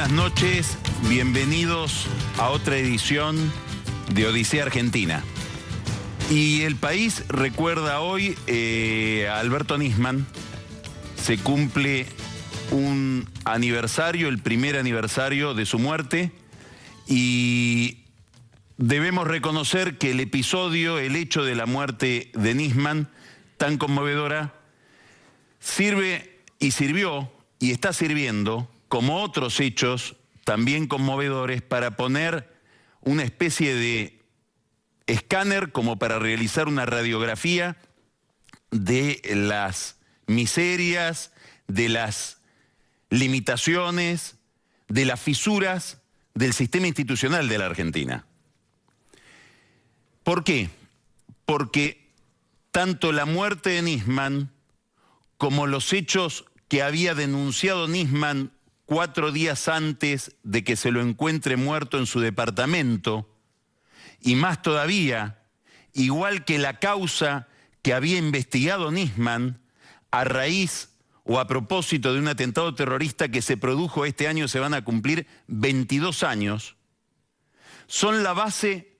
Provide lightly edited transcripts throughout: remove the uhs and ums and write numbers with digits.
buenas noches, bienvenidos a otra edición de Odisea Argentina. Y el país recuerda hoy a Alberto Nisman. Se cumple un aniversario, el primer aniversario de su muerte, y debemos reconocer que el episodio, el hecho de la muerte de Nisman, tan conmovedora, sirve y sirvió y está sirviendo, como otros hechos también conmovedores, para poner una especie de escáner como para realizar una radiografía de las miserias, de las limitaciones, de las fisuras del sistema institucional de la Argentina. ¿Por qué? Porque tanto la muerte de Nisman como los hechos que había denunciado Nisman 4 días antes de que se lo encuentre muerto en su departamento, y más todavía, igual que la causa que había investigado Nisman a raíz o a propósito de un atentado terrorista que se produjo este año, se van a cumplir 22 años, son la base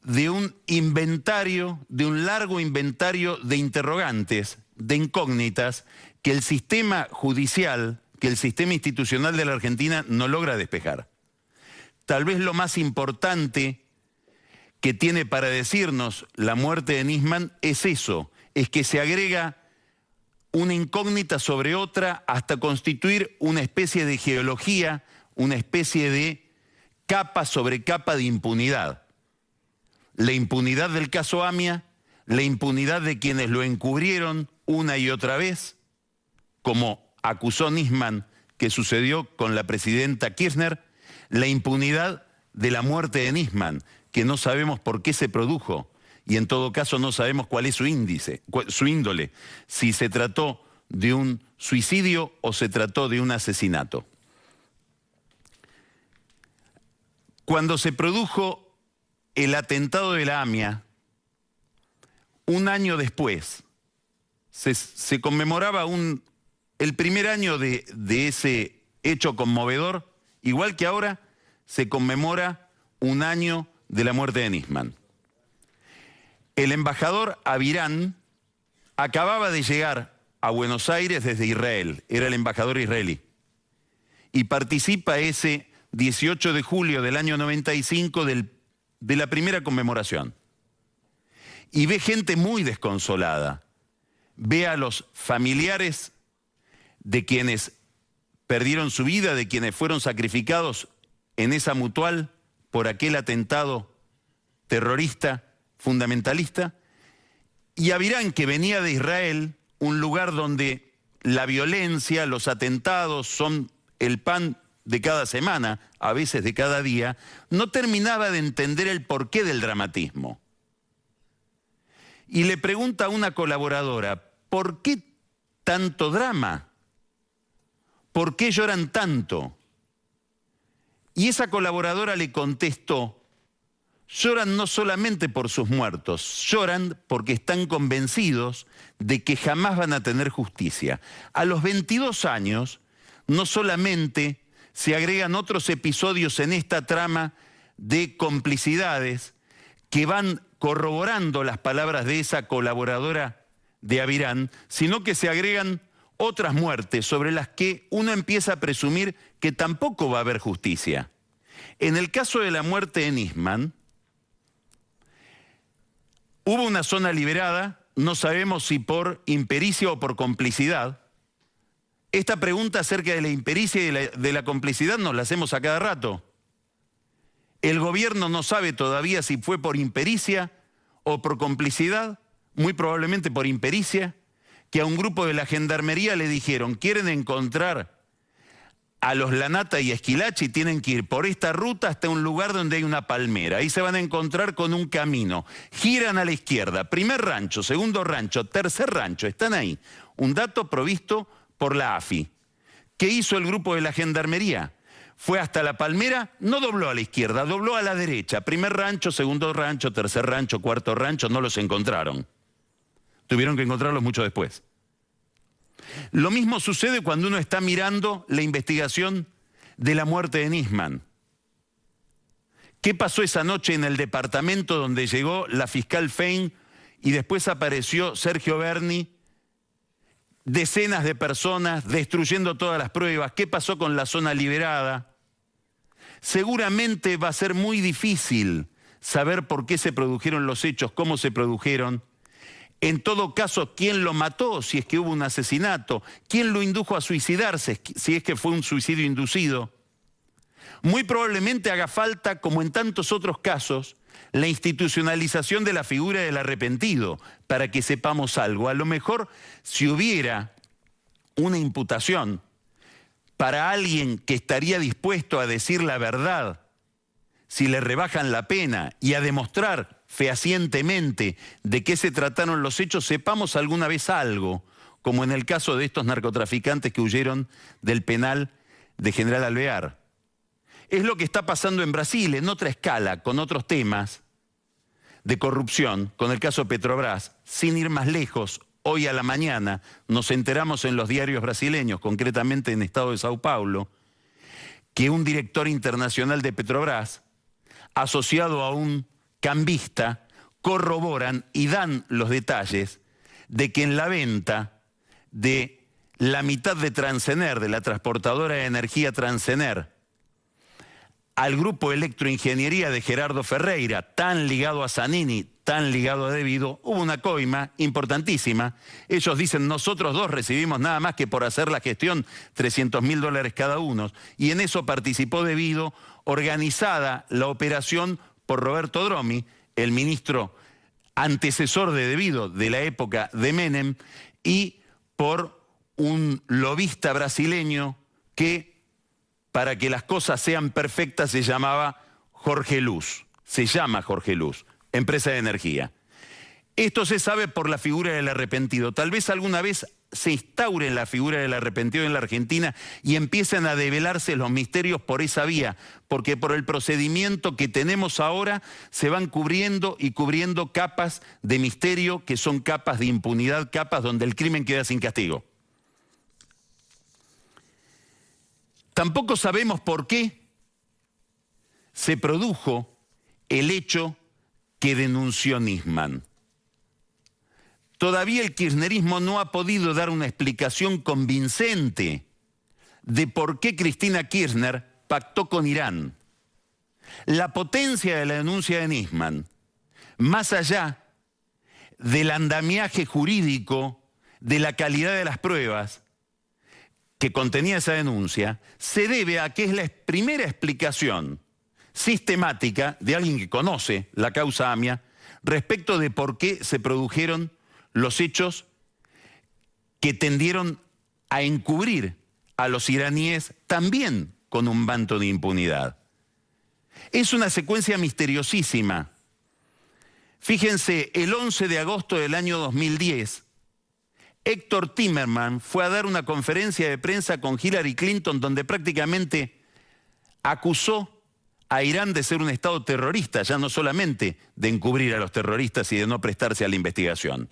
de un inventario, de un largo inventario de interrogantes, de incógnitas, que el sistema judicial, que el sistema institucional de la Argentina no logra despejar. Tal vez lo más importante que tiene para decirnos la muerte de Nisman es eso, es que se agrega una incógnita sobre otra hasta constituir una especie de geología, una especie de capa sobre capa de impunidad. La impunidad del caso AMIA, la impunidad de quienes lo encubrieron una y otra vez, como acusó Nisman que sucedió con la presidenta Kirchner, la impunidad de la muerte de Nisman, que no sabemos por qué se produjo, y en todo caso no sabemos cuál es su índole, si se trató de un suicidio o se trató de un asesinato. Cuando se produjo el atentado de la AMIA, un año después, se conmemoraba el primer año de ese hecho conmovedor, igual que ahora se conmemora un año de la muerte de Nisman. El embajador Avirán acababa de llegar a Buenos Aires desde Israel, era el embajador israelí, y participa ese 18 de julio del año 95 de la primera conmemoración. Y ve gente muy desconsolada, ve a los familiares de quienes perdieron su vida, de quienes fueron sacrificados en esa mutual por aquel atentado terrorista fundamentalista, y Avirán, que venía de Israel, un lugar donde la violencia, los atentados son el pan de cada semana, a veces de cada día, no terminaba de entender el porqué del dramatismo. Y le pregunta a una colaboradora, ¿por qué tanto drama? ¿Por qué lloran tanto? Y esa colaboradora le contestó, lloran no solamente por sus muertos, lloran porque están convencidos de que jamás van a tener justicia. A los 22 años, no solamente se agregan otros episodios en esta trama de complicidades que van corroborando las palabras de esa colaboradora de Avirán, sino que se agregan otras muertes sobre las que uno empieza a presumir que tampoco va a haber justicia. En el caso de la muerte de Nisman, hubo una zona liberada, no sabemos si por impericia o por complicidad. Esta pregunta acerca de la impericia y de la complicidad nos la hacemos a cada rato. El gobierno no sabe todavía si fue por impericia o por complicidad, muy probablemente por impericia, que a un grupo de la gendarmería le dijeron, quieren encontrar a los Lanata y Esquilachi, tienen que ir por esta ruta hasta un lugar donde hay una palmera. Ahí se van a encontrar con un camino. Giran a la izquierda, primer rancho, segundo rancho, tercer rancho, están ahí. Un dato provisto por la AFI. ¿Qué hizo el grupo de la gendarmería? Fue hasta la palmera, no dobló a la izquierda, dobló a la derecha. Primer rancho, segundo rancho, tercer rancho, cuarto rancho, no los encontraron. Tuvieron que encontrarlos mucho después. Lo mismo sucede cuando uno está mirando la investigación de la muerte de Nisman. ¿Qué pasó esa noche en el departamento donde llegó la fiscal Fein y después apareció Sergio Berni? Decenas de personas destruyendo todas las pruebas. ¿Qué pasó con la zona liberada? Seguramente va a ser muy difícil saber por qué se produjeron los hechos, cómo se produjeron. En todo caso, ¿quién lo mató? Si es que hubo un asesinato. ¿Quién lo indujo a suicidarse? Si es que fue un suicidio inducido. Muy probablemente haga falta, como en tantos otros casos, la institucionalización de la figura del arrepentido para que sepamos algo. A lo mejor, si hubiera una imputación para alguien que estaría dispuesto a decir la verdad, si le rebajan la pena y a demostrar fehacientemente de qué se trataron los hechos, sepamos alguna vez algo, como en el caso de estos narcotraficantes que huyeron del penal de General Alvear. Es lo que está pasando en Brasil, en otra escala, con otros temas de corrupción, con el caso Petrobras. Sin ir más lejos, hoy a la mañana nos enteramos en los diarios brasileños, concretamente en Estado de Sao Paulo, que un director internacional de Petrobras, asociado a un cambista, corroboran y dan los detalles de que en la venta de la mitad de Transener, de la transportadora de energía Transener, al grupo Electroingeniería de Gerardo Ferreira, tan ligado a Zanini, tan ligado a Devido, hubo una coima importantísima. Ellos dicen, nosotros dos recibimos nada más que por hacer la gestión $300.000 cada uno. Y en eso participó Devido, organizada la operación por Roberto Dromi, el ministro antecesor de Devido de la época de Menem, y por un lobista brasileño que, para que las cosas sean perfectas, se llamaba Jorge Luz. Se llama Jorge Luz, empresa de energía. Esto se sabe por la figura del arrepentido. Tal vez alguna vez se instaure la figura del arrepentido en la Argentina y empiecen a develarse los misterios por esa vía, porque por el procedimiento que tenemos ahora se van cubriendo y cubriendo capas de misterio que son capas de impunidad, capas donde el crimen queda sin castigo. Tampoco sabemos por qué se produjo el hecho que denunció Nisman. Todavía el kirchnerismo no ha podido dar una explicación convincente de por qué Cristina Kirchner pactó con Irán. La potencia de la denuncia de Nisman, más allá del andamiaje jurídico, de la calidad de las pruebas que contenía esa denuncia, se debe a que es la primera explicación sistemática de alguien que conoce la causa AMIA respecto de por qué se produjeron los hechos que tendieron a encubrir a los iraníes también con un manto de impunidad. Es una secuencia misteriosísima. Fíjense, el 11 de agosto del año 2010, Héctor Timerman fue a dar una conferencia de prensa con Hillary Clinton donde prácticamente acusó a Irán de ser un Estado terrorista, ya no solamente de encubrir a los terroristas y de no prestarse a la investigación.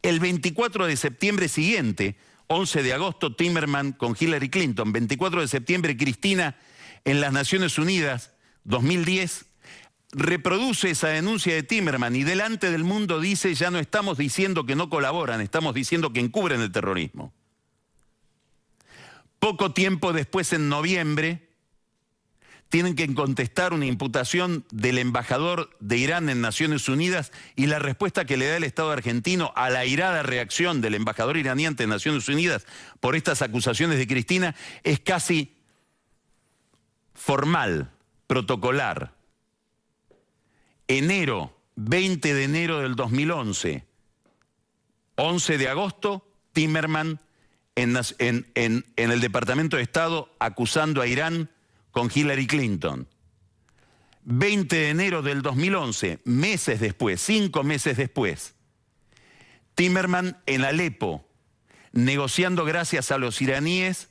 El 24 de septiembre siguiente, 11 de agosto, Timerman con Hillary Clinton, 24 de septiembre, Cristina en las Naciones Unidas, 2010, reproduce esa denuncia de Timerman y delante del mundo dice, ya no estamos diciendo que no colaboran, estamos diciendo que encubren el terrorismo. Poco tiempo después, en noviembre, tienen que contestar una imputación del embajador de Irán en Naciones Unidas y la respuesta que le da el Estado argentino a la airada reacción del embajador iraní ante Naciones Unidas por estas acusaciones de Cristina es casi formal, protocolar. 20 de enero del 2011, 11 de agosto, Timerman en el Departamento de Estado acusando a Irán con Hillary Clinton. 20 de enero del 2011, meses después, 5 meses después, Timerman en Alepo, negociando gracias a los iraníes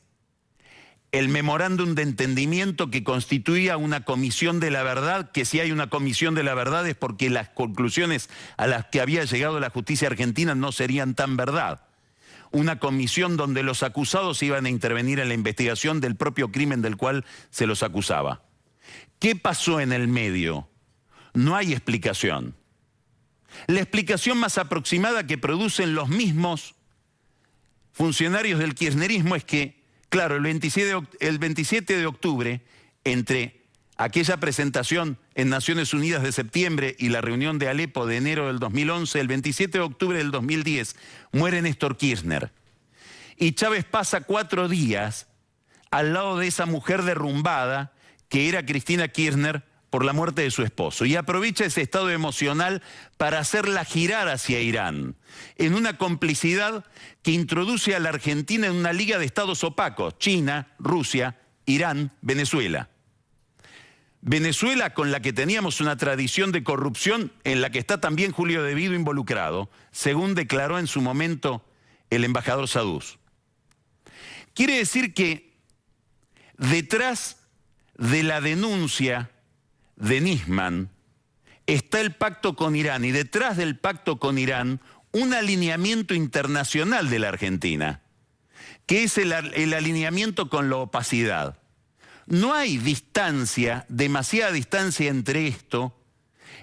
el memorándum de entendimiento que constituía una comisión de la verdad, que si hay una comisión de la verdad es porque las conclusiones a las que había llegado la justicia argentina no serían tan verdad. una comisión donde los acusados iban a intervenir en la investigación del propio crimen del cual se los acusaba. ¿Qué pasó en el medio? No hay explicación. La explicación más aproximada que producen los mismos funcionarios del kirchnerismo es que, claro, el 27 de octubre, entre aquella presentación en Naciones Unidas de septiembre y la reunión de Alepo de enero del 2011, el 27 de octubre del 2010, muere Néstor Kirchner. Y Chávez pasa 4 días al lado de esa mujer derrumbada que era Cristina Kirchner por la muerte de su esposo. Y aprovecha ese estado emocional para hacerla girar hacia Irán, en una complicidad que introduce a la Argentina en una liga de estados opacos: China, Rusia, Irán, Venezuela. Venezuela, con la que teníamos una tradición de corrupción en la que está también Julio De Vido involucrado, según declaró en su momento el embajador Saduz. Quiere decir que detrás de la denuncia de Nisman está el pacto con Irán, y detrás del pacto con Irán un alineamiento internacional de la Argentina, que es el alineamiento con la opacidad. No hay distancia, demasiada distancia entre esto,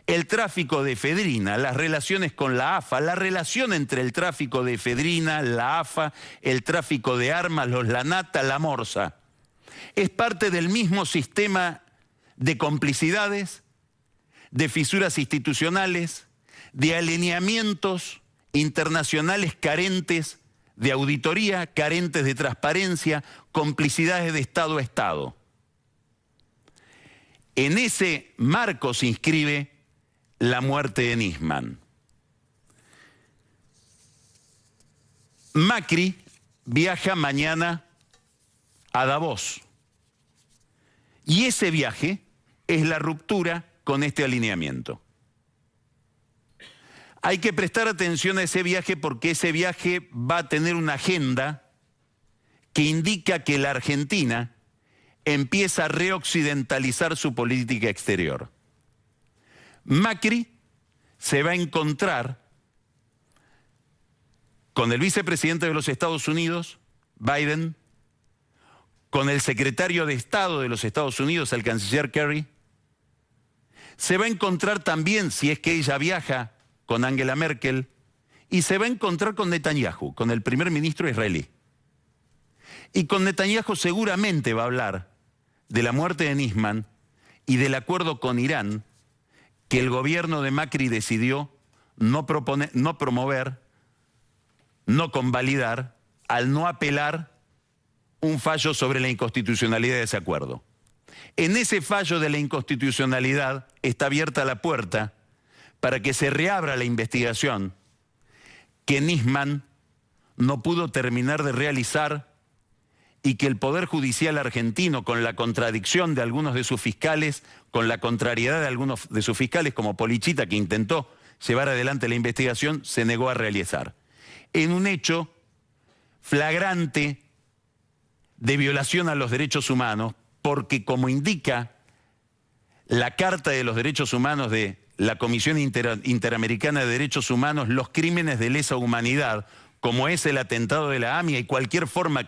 el tráfico de efedrina, las relaciones con la AFA, la relación entre el tráfico de efedrina, la AFA, el tráfico de armas, los Lanata, la Morsa. Es parte del mismo sistema de complicidades, de fisuras institucionales, de alineamientos internacionales carentes de auditoría, carentes de transparencia, complicidades de Estado a Estado. En ese marco se inscribe la muerte de Nisman. Macri viaja mañana a Davos. Y ese viaje es la ruptura con este alineamiento. Hay que prestar atención a ese viaje porque ese viaje va a tener una agenda que indica que la Argentina empieza a reoccidentalizar su política exterior. Macri se va a encontrar con el vicepresidente de los Estados Unidos, Biden, con el secretario de Estado de los Estados Unidos, el canciller Kerry. Se va a encontrar también, si es que ella viaja, con Angela Merkel, y se va a encontrar con Netanyahu, con el primer ministro israelí. Y con Netanyahu seguramente va a hablar de la muerte de Nisman y del acuerdo con Irán que el gobierno de Macri decidió no promover, no convalidar, al no apelar un fallo sobre la inconstitucionalidad de ese acuerdo. En ese fallo de la inconstitucionalidad está abierta la puerta para que se reabra la investigación que Nisman no pudo terminar de realizar y que el Poder Judicial argentino, con la contradicción de algunos de sus fiscales, con la contrariedad de algunos de sus fiscales, como Polichita, que intentó llevar adelante la investigación, se negó a realizar. En un hecho flagrante de violación a los derechos humanos, porque como indica la Carta de los Derechos Humanos de la Comisión Interamericana de Derechos Humanos, los crímenes de lesa humanidad, como es el atentado de la AMIA y cualquier forma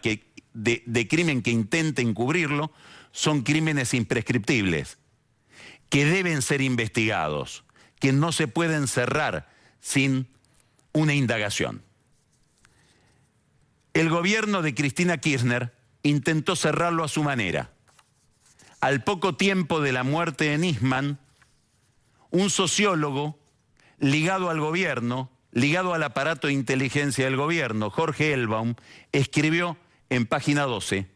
de crimen que intente encubrirlo, son crímenes imprescriptibles, que deben ser investigados, que no se pueden cerrar sin una indagación. El gobierno de Cristina Kirchner intentó cerrarlo a su manera. Al poco tiempo de la muerte de Nisman, un sociólogo ligado al gobierno, ligado al aparato de inteligencia del gobierno, Jorge Elbaum, escribió en página 12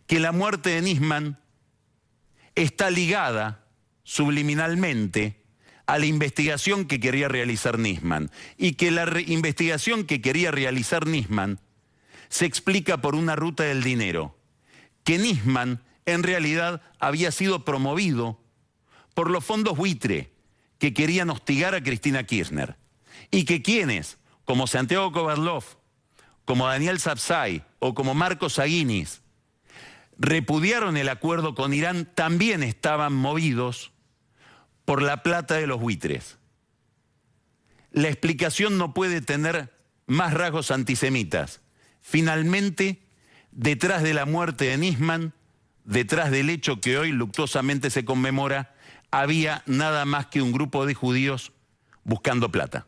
que la muerte de Nisman está ligada subliminalmente a la investigación que quería realizar Nisman, y que la investigación que quería realizar Nisman se explica por una ruta del dinero, que Nisman en realidad había sido promovido por los fondos buitre que querían hostigar a Cristina Kirchner, y que quienes, como Santiago Kovadlov, como Daniel Sapsay o como Marcos Aguinis, repudiaron el acuerdo con Irán, también estaban movidos por la plata de los buitres. La explicación no puede tener más rasgos antisemitas. Finalmente, detrás de la muerte de Nisman, detrás del hecho que hoy luctuosamente se conmemora, había nada más que un grupo de judíos buscando plata.